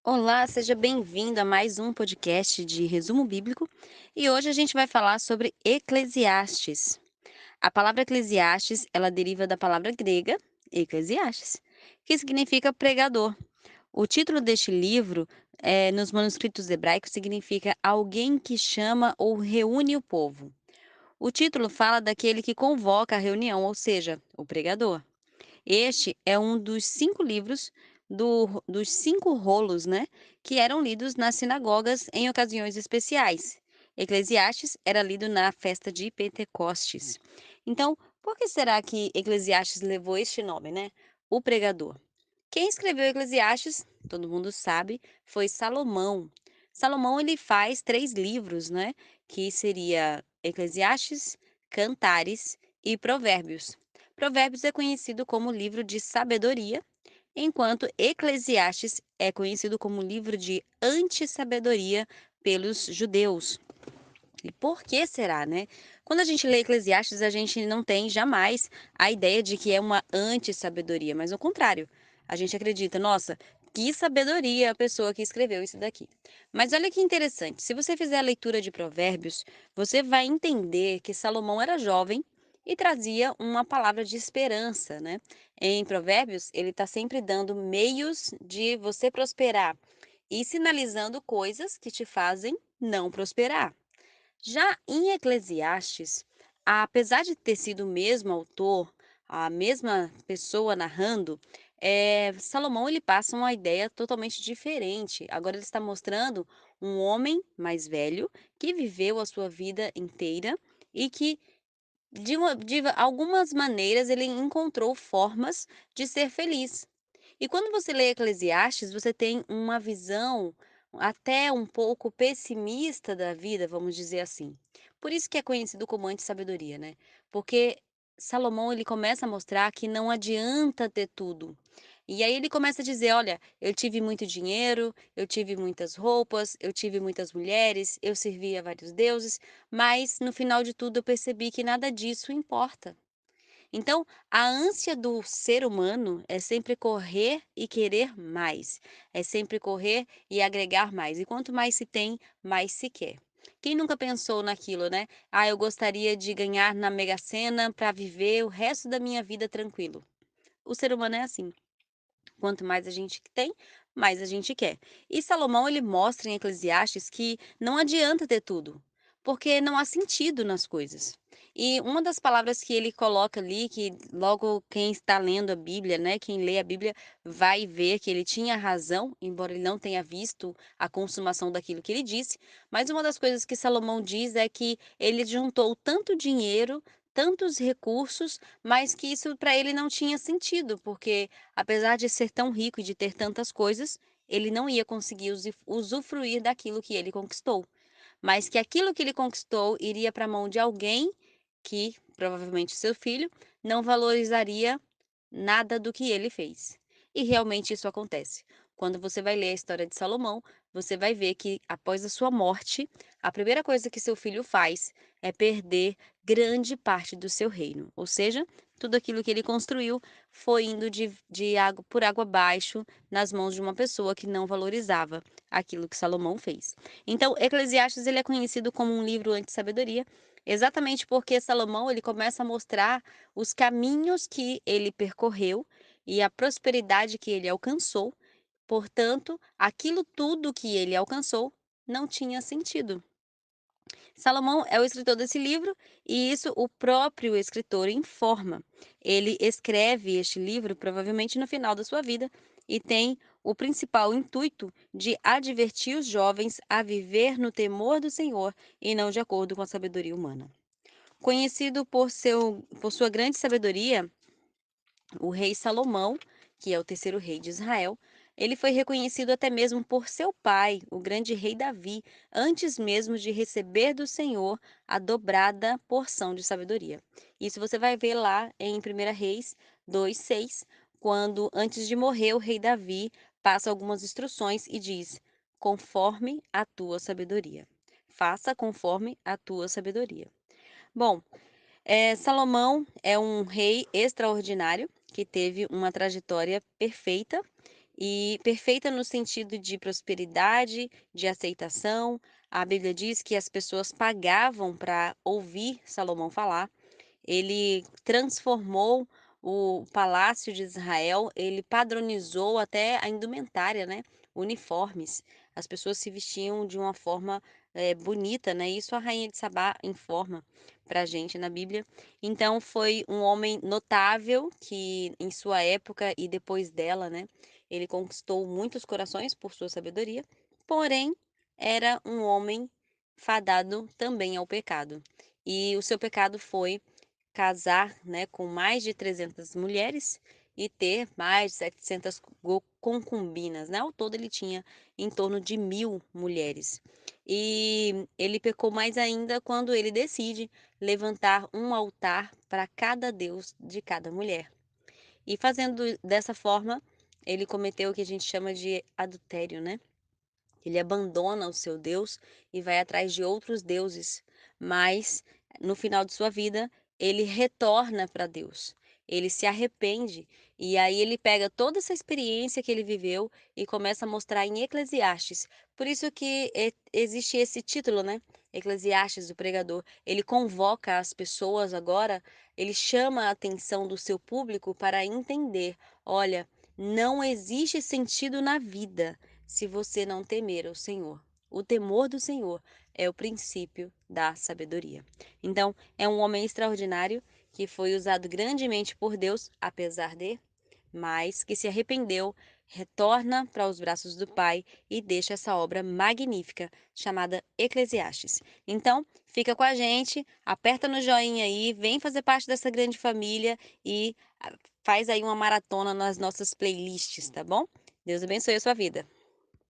Olá, seja bem-vindo a mais um podcast de resumo bíblico e hoje a gente vai falar sobre Eclesiastes. A palavra Eclesiastes, ela deriva da palavra grega Eclesiastes, que significa pregador. O título deste livro, nos manuscritos hebraicos, significa alguém que chama ou reúne o povo. O título fala daquele que convoca a reunião, ou seja, o pregador. Este é um dos 5 livros dos 5 rolos, né, que eram lidos nas sinagogas em ocasiões especiais. Eclesiastes era lido na festa de Pentecostes. Então, por que será que Eclesiastes levou este nome, né? O pregador. Quem escreveu Eclesiastes, todo mundo sabe, foi Salomão. Salomão ele faz 3 livros, né, que seria Eclesiastes, Cantares e Provérbios. Provérbios é conhecido como livro de sabedoria, enquanto Eclesiastes é conhecido como livro de anti-sabedoria pelos judeus. E por que será, né? Quando a gente lê Eclesiastes, a gente não tem jamais a ideia de que é uma anti-sabedoria, mas ao contrário. A gente acredita, nossa, que sabedoria a pessoa que escreveu isso daqui. Mas olha que interessante, se você fizer a leitura de Provérbios, você vai entender que Salomão era jovem e trazia uma palavra de esperança, né? Em Provérbios, ele está sempre dando meios de você prosperar e sinalizando coisas que te fazem não prosperar. Já em Eclesiastes, apesar de ter sido o mesmo autor, a mesma pessoa narrando, Salomão ele passa uma ideia totalmente diferente. Agora ele está mostrando um homem mais velho que viveu a sua vida inteira e que de algumas maneiras ele encontrou formas de ser feliz. E quando você lê Eclesiastes, você tem uma visão até um pouco pessimista da vida, vamos dizer assim. Por isso que é conhecido como anti-sabedoria, né? Porque Salomão ele começa a mostrar que não adianta ter tudo. E aí ele começa a dizer, olha, eu tive muito dinheiro, eu tive muitas roupas, eu tive muitas mulheres, eu servi a vários deuses, mas no final de tudo eu percebi que nada disso importa. Então, a ânsia do ser humano é sempre correr e querer mais, é sempre correr e agregar mais. E quanto mais se tem, mais se quer. Quem nunca pensou naquilo, né? Ah, eu gostaria de ganhar na Mega Sena para viver o resto da minha vida tranquilo. O ser humano é assim. Quanto mais a gente tem, mais a gente quer. E Salomão ele mostra em Eclesiastes que não adianta ter tudo, porque não há sentido nas coisas. E uma das palavras que ele coloca ali, que logo quem está lendo a Bíblia, né, quem lê a Bíblia vai ver que ele tinha razão, embora ele não tenha visto a consumação daquilo que ele disse, mas uma das coisas que Salomão diz é que ele juntou tanto dinheiro, tantos recursos, mas que isso para ele não tinha sentido, porque apesar de ser tão rico e de ter tantas coisas, ele não ia conseguir usufruir daquilo que ele conquistou, mas que aquilo que ele conquistou iria para a mão de alguém que, provavelmente seu filho, não valorizaria nada do que ele fez. E realmente isso acontece. Quando você vai ler a história de Salomão, você vai ver que após a sua morte, a primeira coisa que seu filho faz é perder grande parte do seu reino. Ou seja, tudo aquilo que ele construiu foi indo de água por água abaixo nas mãos de uma pessoa que não valorizava aquilo que Salomão fez. Então, Eclesiastes ele é conhecido como um livro anti-sabedoria, exatamente porque Salomão ele começa a mostrar os caminhos que ele percorreu e a prosperidade que ele alcançou, portanto, aquilo tudo que ele alcançou não tinha sentido. Salomão é o escritor desse livro e isso o próprio escritor informa. Ele escreve este livro provavelmente no final da sua vida e tem o principal intuito de advertir os jovens a viver no temor do Senhor e não de acordo com a sabedoria humana. Conhecido por sua grande sabedoria, o rei Salomão, que é o terceiro rei de Israel, ele foi reconhecido até mesmo por seu pai, o grande rei Davi, antes mesmo de receber do Senhor a dobrada porção de sabedoria. Isso você vai ver lá em 1 Reis 2:6, quando antes de morrer o rei Davi passa algumas instruções e diz: "Conforme a tua sabedoria. Faça conforme a tua sabedoria." Bom, Salomão é um rei extraordinário que teve uma trajetória perfeita E perfeita no sentido de prosperidade, de aceitação. A Bíblia diz que as pessoas pagavam para ouvir Salomão falar. Ele transformou o palácio de Israel, ele padronizou até a indumentária, né, uniformes. As pessoas se vestiam de uma forma, bonita, né, isso a rainha de Sabá informa pra gente na Bíblia. Então foi um homem notável que em sua época e depois dela, né, ele conquistou muitos corações por sua sabedoria, porém era um homem fadado também ao pecado. E o seu pecado foi casar, né, com mais de 300 mulheres e ter mais de 700 concubinas, né? Ao todo ele tinha em torno de 1000 mulheres. E ele pecou mais ainda quando ele decide levantar um altar para cada deus de cada mulher. E fazendo dessa forma, ele cometeu o que a gente chama de adultério, né? Ele abandona o seu Deus e vai atrás de outros deuses, mas no final de sua vida, ele retorna para Deus. Ele se arrepende e aí ele pega toda essa experiência que ele viveu e começa a mostrar em Eclesiastes. Por isso que existe esse título, né? Eclesiastes, o pregador. Ele convoca as pessoas agora, ele chama a atenção do seu público para entender: olha, não existe sentido na vida se você não temer o Senhor. O temor do Senhor é o princípio da sabedoria. Então, é um homem extraordinário que foi usado grandemente por Deus, apesar de, mas que se arrependeu, retorna para os braços do Pai e deixa essa obra magnífica chamada Eclesiastes. Então, fica com a gente, aperta no joinha aí, vem fazer parte dessa grande família e faz aí uma maratona nas nossas playlists, tá bom? Deus abençoe a sua vida.